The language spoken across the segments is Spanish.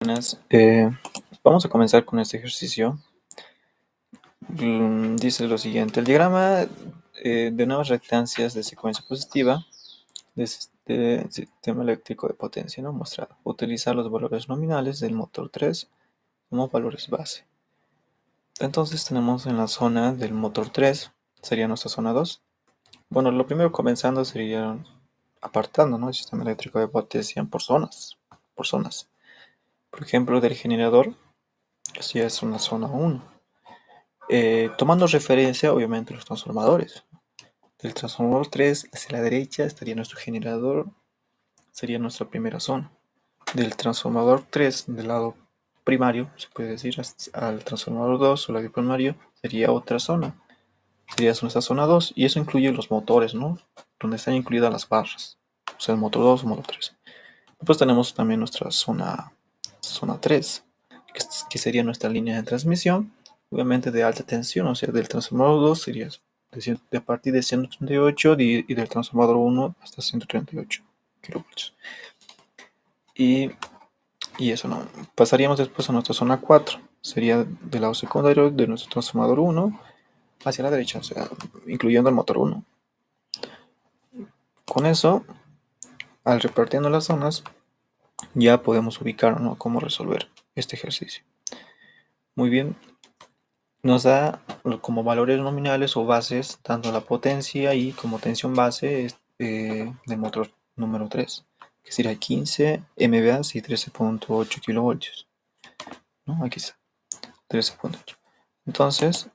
Buenas. Vamos a comenzar con este ejercicio. Dice lo siguiente: el diagrama de nuevas reactancias de secuencia positiva de sistema eléctrico de potencia, ¿no? Mostrado. Utilizar los valores nominales del motor 3 como valores base. Entonces tenemos en la zona del motor 3, sería nuestra zona 2. Bueno, lo primero comenzando sería apartando, ¿no?, el sistema eléctrico de potencia por zonas. Por ejemplo, del generador, esto ya es una zona 1. Tomando referencia, obviamente, los transformadores. Del transformador 3 hacia la derecha estaría nuestro generador, sería nuestra primera zona. Del transformador 3 del lado primario, se puede decir, al transformador 2 o lado primario, sería otra zona. Sería nuestra zona 2, y eso incluye los motores, ¿no? Donde están incluidas las barras. O sea, el motor 2 o motor 3. Después tenemos también nuestra zona 3, que sería nuestra línea de transmisión, obviamente de alta tensión, o sea, del transformador 2 sería a partir de 138 y del transformador 1 hasta 138 kilovoltios. Y eso no. Pasaríamos después a nuestra zona 4, sería del lado secundario de nuestro transformador 1 hacia la derecha, o sea, incluyendo el motor 1. Con eso, al repartiendo las zonas, ya podemos ubicar, ¿no?, cómo resolver este ejercicio. Muy bien, nos da como valores nominales o bases tanto la potencia y como tensión base del motor número 3, que sería 15 MVA y 13.8 kilovoltios, ¿no? Aquí está, 13.8. Entonces,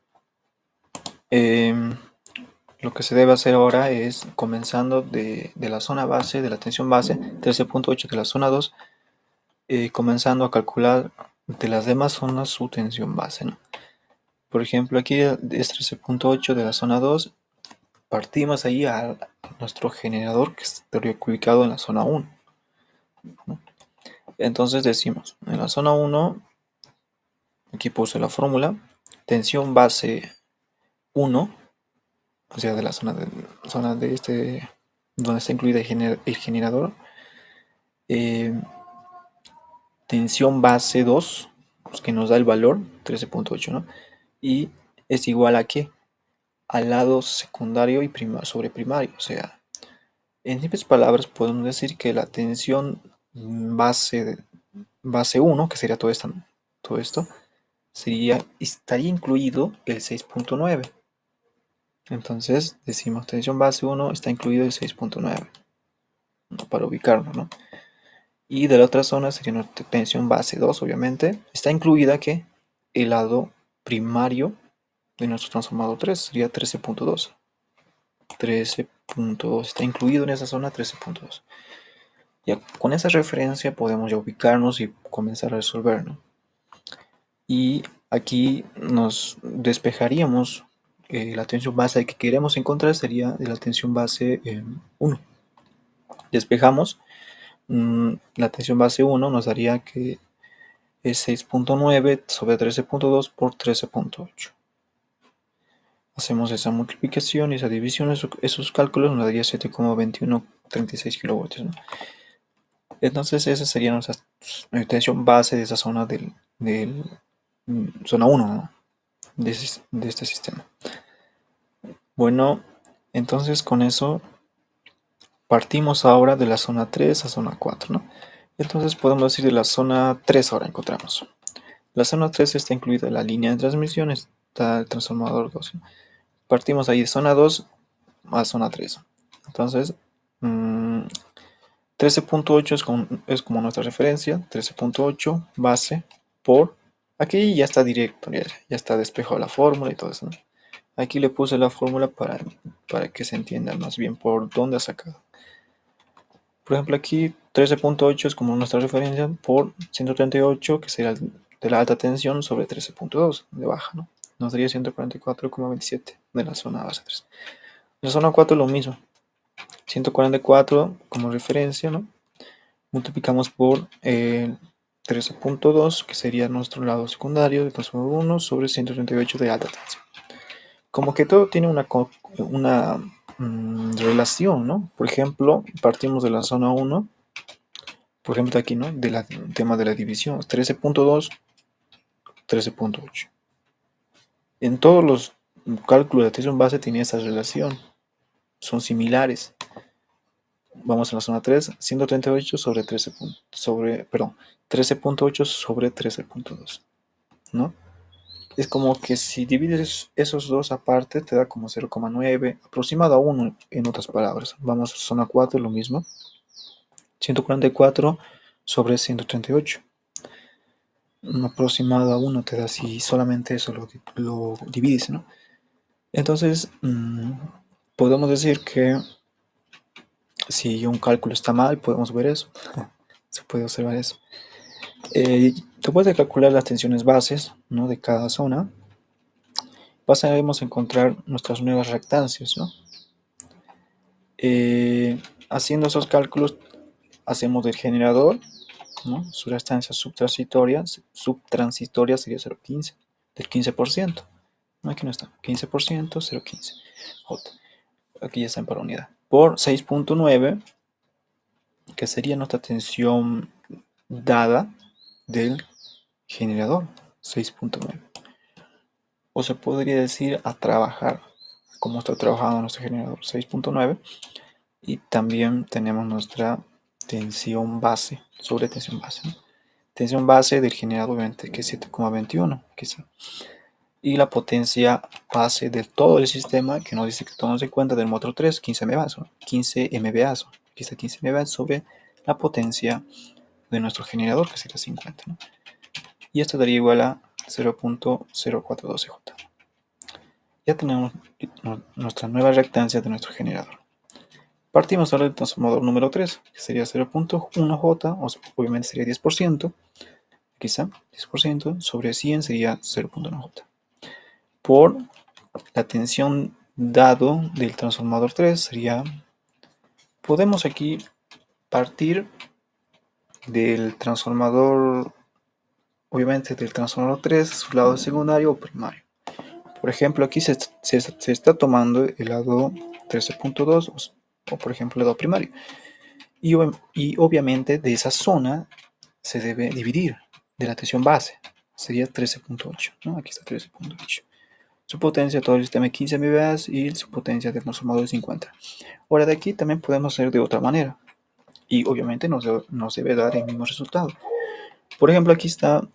lo que se debe hacer ahora es, comenzando de la zona base, de la tensión base, 13.8 de la zona 2, comenzando a calcular de las demás zonas su tensión base, ¿no? Por ejemplo, aquí es 13.8 de la zona 2, partimos ahí a nuestro generador que estaría ubicado en la zona 1, ¿no? Entonces decimos, en la zona 1, aquí puse la fórmula, tensión base 1, o sea, de la zona de donde está incluida el generador, tensión base 2, pues, que nos da el valor 13.8, ¿no? Y es igual a ¿qué? Al lado secundario y sobre primario. O sea, en simples palabras podemos decir que la tensión base 1, que sería todo esto, estaría incluido el 6.9. Entonces decimos tensión base 1 está incluido el 6.9, ¿no?, para ubicarlo, ¿no? Y de la otra zona sería nuestra tensión base 2, obviamente. Está incluida que el lado primario de nuestro transformador 3 sería 13.2. 13.2 está incluido en esa zona, 13.2. Ya con esa referencia podemos ya ubicarnos y comenzar a resolver, ¿no? Y aquí nos despejaríamos, la tensión base que queremos encontrar sería de la tensión base 1. Despejamos, la tensión base 1 nos daría que es 6.9 sobre 13.2 por 13.8. Hacemos esa multiplicación y esa división, esos cálculos nos daría 7,2136 kilovoltios, ¿no? Entonces esa sería nuestra tensión base de esa zona zona 1, ¿no?, de este sistema. Bueno, entonces con eso partimos ahora de la zona 3 a zona 4, ¿no? Entonces podemos decir de la zona 3 ahora encontramos. La zona 3 está incluida en la línea de transmisión, está el transformador 2, ¿no? Partimos ahí de zona 2 a zona 3. Entonces, 13.8 es como nuestra referencia, 13.8 base por, aquí ya está directo, ya está despejado la fórmula y todo eso, ¿no? Aquí le puse la fórmula para que se entienda más bien por dónde ha sacado. Por ejemplo, aquí 13.8 es como nuestra referencia por 138, que sería de la alta tensión, sobre 13.2 de baja, ¿no? Nos daría 144,27 de la zona base 3. La zona 4 es lo mismo, 144 como referencia, ¿no? Multiplicamos por 13.2, que sería nuestro lado secundario de transformador 1, sobre 138 de alta tensión. Como que todo tiene una relación, ¿no? Por ejemplo, partimos de la zona 1, Por ejemplo, aquí, ¿no? Del tema de la división, 13.2, 13.8. En todos los cálculos de atención base tiene esa relación, son similares. Vamos a la zona 3, 138 sobre 13.8 sobre 13.2, ¿no? Es como que si divides esos dos aparte, te da como 0,9, aproximado a 1 en otras palabras. Vamos a zona 4, lo mismo. 144 sobre 138. Un aproximado a 1 te da si solamente eso lo divides, ¿no? Entonces, podemos decir que si un cálculo está mal, podemos ver eso. Se puede observar eso. Después de calcular las tensiones bases, ¿no? De cada zona, pasaremos a encontrar nuestras nuevas reactancias, ¿no? Haciendo esos cálculos, hacemos del generador, ¿no? Su reactancia subtransitoria sería 0,15, del 15%. No, aquí no está, 15%, 0,15. J. Aquí ya está en par unidad. Por 6.9, que sería nuestra tensión dada del generador, 6.9. O se podría decir a trabajar, como está trabajando nuestro generador, 6.9. Y también tenemos nuestra tensión base, sobre tensión base, ¿no? Tensión base del generador, obviamente, que es 7,21, quizá. Y la potencia base de todo el sistema, que nos dice que tomamos en cuenta del motor 3, 15 MVA, 15 MVA, quizá 15 MVA sobre la potencia de nuestro generador, que sería 50, ¿no? Y esto daría igual a 0.0412J. Ya tenemos nuestra nueva reactancia de nuestro generador. Partimos ahora del transformador número 3, que sería 0.1J, o obviamente sería 10%, quizá 10%, sobre 100 sería 0.1J. Por la tensión dado del transformador 3 sería, podemos aquí partir del transformador, obviamente del transformador 3, su lado secundario o primario. Por ejemplo, aquí se está tomando el lado 13.2 o por ejemplo el lado primario. Y obviamente de esa zona se debe dividir de la tensión base. Sería 13.8, ¿no? Aquí está 13.8. Su potencia, todo el sistema es 15 MVA y su potencia del transformador es 50. Ahora de aquí también podemos hacer de otra manera. Y obviamente nos debe dar el mismo resultado. Por ejemplo, aquí está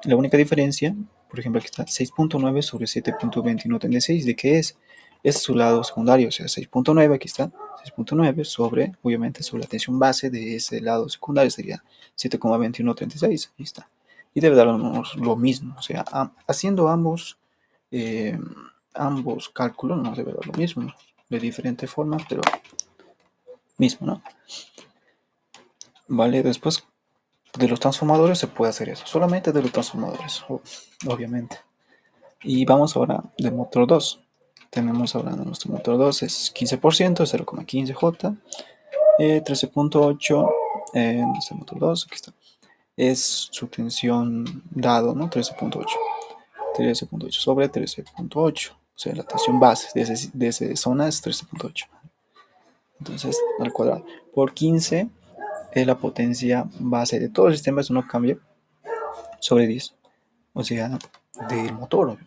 la única diferencia. Por ejemplo, aquí está 6.9 sobre 7.2136. ¿De qué es? Es su lado secundario, o sea, 6.9, aquí está, 6.9 sobre, obviamente, sobre la tensión base de ese lado secundario sería 7,2136, ahí está. Y debe darnos lo mismo, o sea, haciendo eh, ambos cálculos nos debe dar lo mismo, de diferente forma, pero mismo, ¿no? Vale, después de los transformadores se puede hacer eso, solamente de los transformadores, obviamente. Y vamos ahora del motor 2. Tenemos ahora nuestro motor 2 es 15%, 0,15J, 13.8, nuestro motor 2, aquí está, es su tensión dado, ¿no? 13.8 sobre 13.8, o sea, la tensión base de esa zona es 13.8. Entonces, al cuadrado, por 15 es la potencia base de todo el sistema, eso no cambia, sobre 10, o sea, del motor,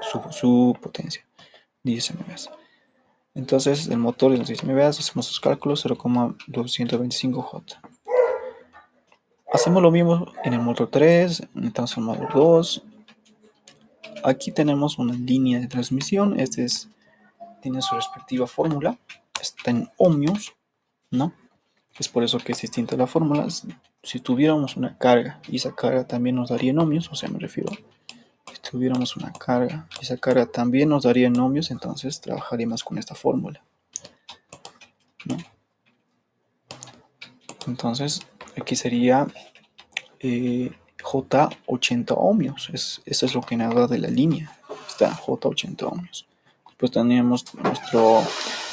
su potencia, 10 MVA. Entonces, el motor de los 10 MVA, hacemos sus cálculos, 0,225J. Hacemos lo mismo en el motor 3, en el transformador 2. Aquí tenemos una línea de transmisión. Tiene su respectiva fórmula. Está en ohmios, ¿no? Es por eso que es distinta la fórmula. Si tuviéramos una carga y esa carga también nos daría en ohmios, o sea, me refiero, si tuviéramos una carga y esa carga también nos daría en ohmios, entonces trabajaríamos con esta fórmula, ¿no? Entonces, aquí sería J80 ohmios. Eso es lo que nos da de la línea. Está J80 ohmios. Después tenemos nuestro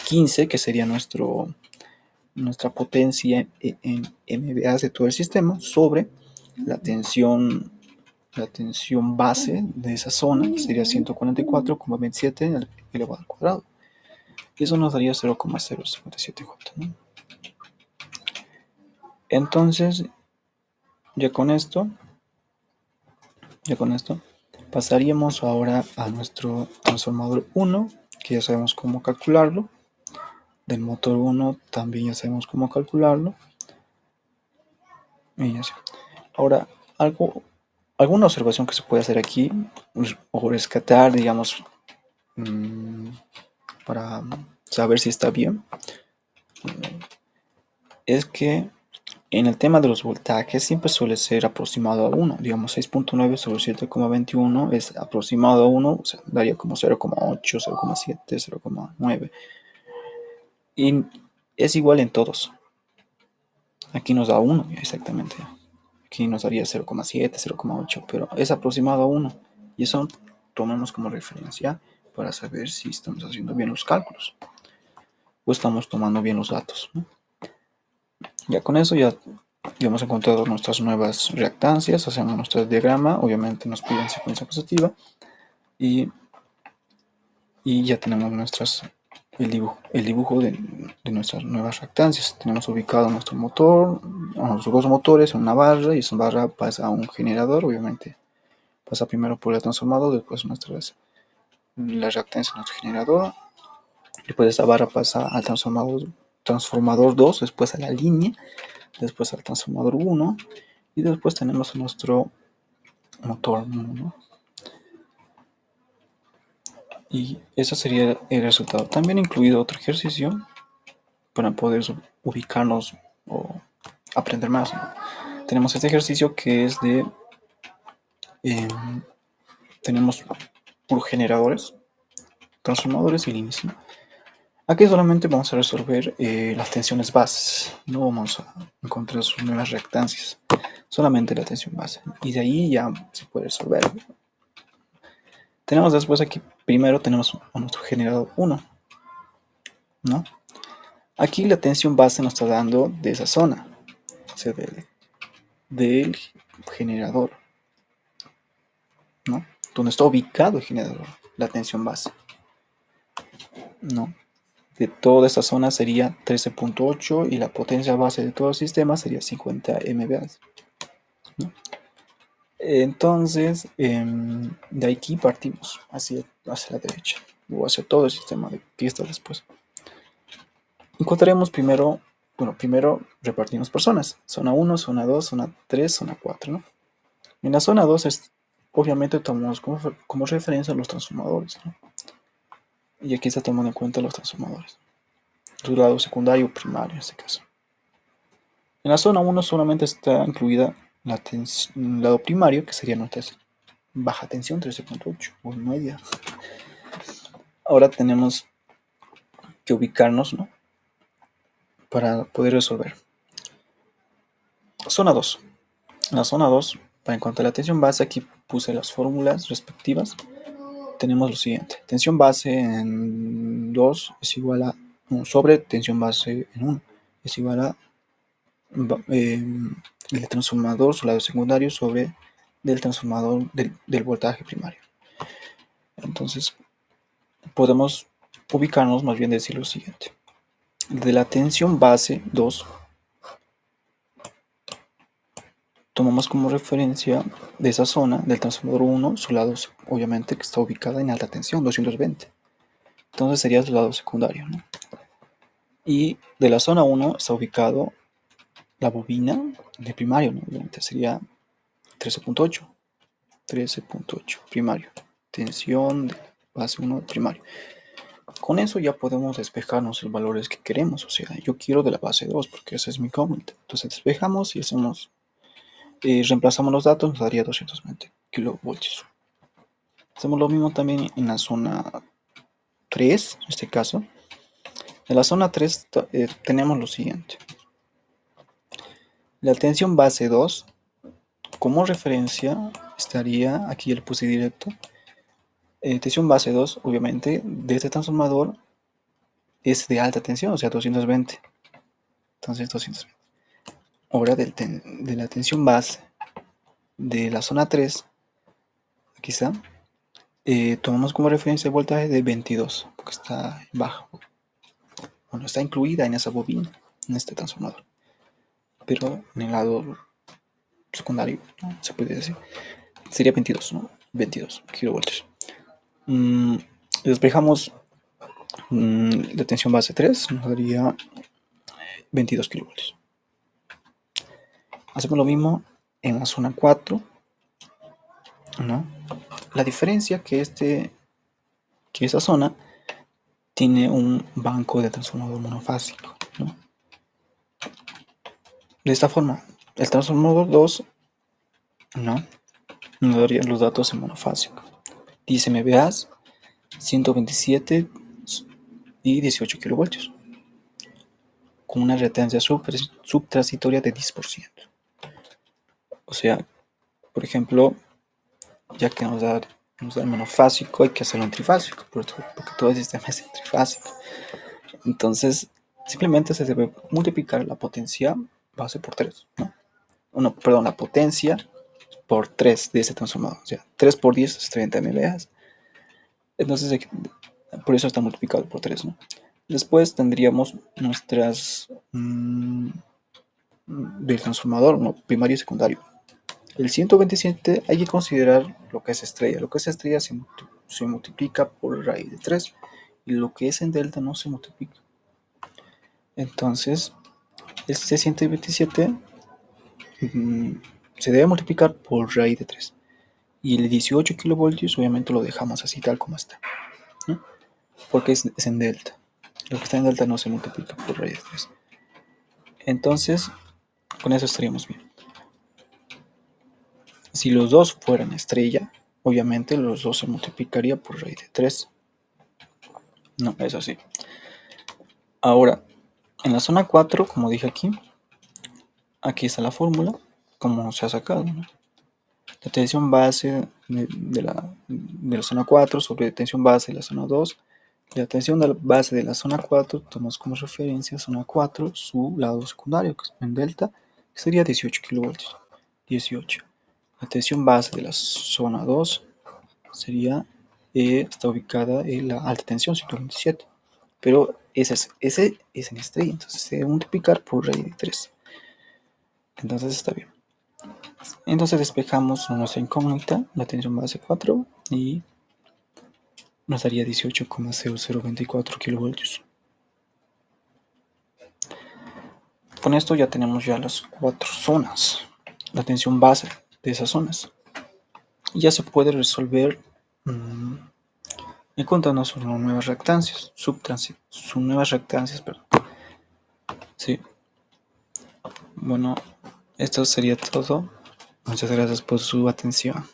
15, que sería nuestra potencia en MVA de todo el sistema, sobre la tensión base de esa zona, que sería 144,27 elevado al cuadrado. Y eso nos daría 0,057 J, ¿no? Entonces, ya con esto pasaríamos ahora a nuestro transformador 1, que ya sabemos cómo calcularlo. Del motor 1 también ya sabemos cómo calcularlo. Y así. Ahora, alguna observación que se puede hacer aquí, o rescatar, digamos, para saber si está bien, es que en el tema de los voltajes siempre suele ser aproximado a 1. Digamos, 6.9 sobre 7,21 es aproximado a 1, o sea, daría como 0,8, 0,7, 0,9. Y es igual en todos. Aquí nos da 1 exactamente. Aquí nos daría 0,7, 0,8, pero es aproximado a 1. Y eso tomamos como referencia para saber si estamos haciendo bien los cálculos o estamos tomando bien los datos, ¿no? Ya con eso ya hemos encontrado nuestras nuevas reactancias, hacemos nuestro diagrama, obviamente nos piden secuencia positiva y, ya tenemos el dibujo de nuestras nuevas reactancias. Tenemos ubicado nuestro motor, nuestros dos motores en una barra y esa barra pasa a un generador, obviamente pasa primero por el transformador, después la reactancia de nuestro generador, después esa barra pasa al transformador 2, después a la línea, después al transformador 1 y después tenemos nuestro motor 1, ¿no? Y ese sería el resultado. También he incluido otro ejercicio para poder ubicarnos o aprender más, ¿no? Tenemos este ejercicio que es eh, tenemos por generadores, transformadores y líneas, ¿no? Aquí solamente vamos a resolver las tensiones bases, no vamos a encontrar sus nuevas reactancias, solamente la tensión base. Y de ahí ya se puede resolver. Tenemos después aquí, primero tenemos a nuestro generador 1, ¿no? Aquí la tensión base nos está dando de esa zona, o sea, del generador, ¿no? Donde está ubicado el generador, la tensión base, ¿no? De toda esta zona sería 13.8 y la potencia base de todo el sistema sería 50 MVA, ¿no? Entonces, de aquí partimos hacia la derecha o hacia todo el sistema que está después. Encontraremos primero repartimos por zonas. Zona 1, zona 2, zona 3, zona 4, ¿no? En la zona 2 obviamente tomamos como referencia los transformadores, ¿no? Y aquí está tomando en cuenta los transformadores. Su lado secundario o primario en este caso. En la zona 1 solamente está incluida el lado primario, que sería nuestra baja tensión 13.8 o media. Ahora tenemos que ubicarnos, ¿no? Para poder resolver. Zona 2. En la zona 2, para encontrar la tensión base, aquí puse las fórmulas respectivas. Tenemos lo siguiente. Tensión base en 2 es igual a 1 sobre tensión base en 1. Es igual a el transformador, su lado secundario, sobre del transformador del voltaje primario. Entonces, podemos ubicarnos, más bien decir lo siguiente. De la tensión base 2, tomamos como referencia de esa zona del transformador 1, su lado obviamente que está ubicada en alta tensión, 220. Entonces sería su lado secundario, ¿no? Y de la zona 1 está ubicado la bobina de primario, ¿no? Obviamente sería 13.8. 13.8 primario. Tensión de base 1 primario. Con eso ya podemos despejarnos los valores que queremos. O sea, yo quiero de la base 2 porque ese es mi current. Entonces despejamos y reemplazamos los datos, nos daría 220 kilovoltios. Hacemos lo mismo también en la zona 3, en este caso. En la zona 3 tenemos lo siguiente. La tensión base 2, como referencia, estaría, aquí ya le puse directo, tensión base 2, obviamente, de este transformador es de alta tensión, o sea, 220. Entonces, 220. Ahora de la tensión base de la zona 3, aquí está, tomamos como referencia el voltaje de 22, porque está bajo. Bueno, está incluida en esa bobina, en este transformador. pero en el lado secundario, ¿no? Se puede decir. Sería 22, ¿no? 22 kilovoltios. Despejamos la tensión base 3, nos daría 22 kilovoltios. Hacemos lo mismo en la zona 4, ¿no? La diferencia que esa zona tiene un banco de transformador monofásico, ¿no? De esta forma, el transformador 2, ¿no? Nos daría los datos en monofásico. Dice MVAs 127 y 18 kilovoltios, con una reactancia subtransitoria de 10%. O sea, por ejemplo, ya que nos da el monofásico, hay que hacerlo en trifásico, porque todo el sistema es en trifásico. Entonces, simplemente se debe multiplicar la potencia base por 3, ¿no? Perdón, la potencia por 3 de ese transformador. O sea, 3 por 10 es 30 MVA. Entonces, por eso está multiplicado por 3, ¿no? Después tendríamos nuestras del transformador, ¿no? Primario y secundario. El 127 hay que considerar lo que es estrella. Lo que es estrella se multiplica por raíz de 3 y lo que es en delta no se multiplica. Entonces, este 127 se debe multiplicar por raíz de 3. Y el 18 kilovoltios obviamente lo dejamos así tal como está, ¿no? Porque es en delta. Lo que está en delta no se multiplica por raíz de 3. Entonces, con eso estaríamos bien. Si los dos fueran estrella, obviamente los dos se multiplicaría por raíz de 3. No, es así. Ahora, en la zona 4, como dije aquí está la fórmula, como se ha sacado, ¿no? La tensión base de la zona 4 sobre tensión base de la zona 2. La tensión base de la zona 4, tomamos como referencia zona 4, su lado secundario, que es en delta, que sería 18 kilovoltios. 18. La tensión base de la zona 2 está ubicada en la alta tensión, 127. Pero ese es en estrella, entonces se debe multiplicar por raíz de 3. Entonces está bien. Entonces despejamos nuestra incógnita, la tensión base 4, y nos daría 18,0024 kilovoltios. Con esto ya tenemos ya las 4 zonas, la tensión base de esas zonas. Y ya se puede resolver encontrando sus nuevas reactancias, perdón. Sí. Bueno, esto sería todo. Muchas gracias por su atención.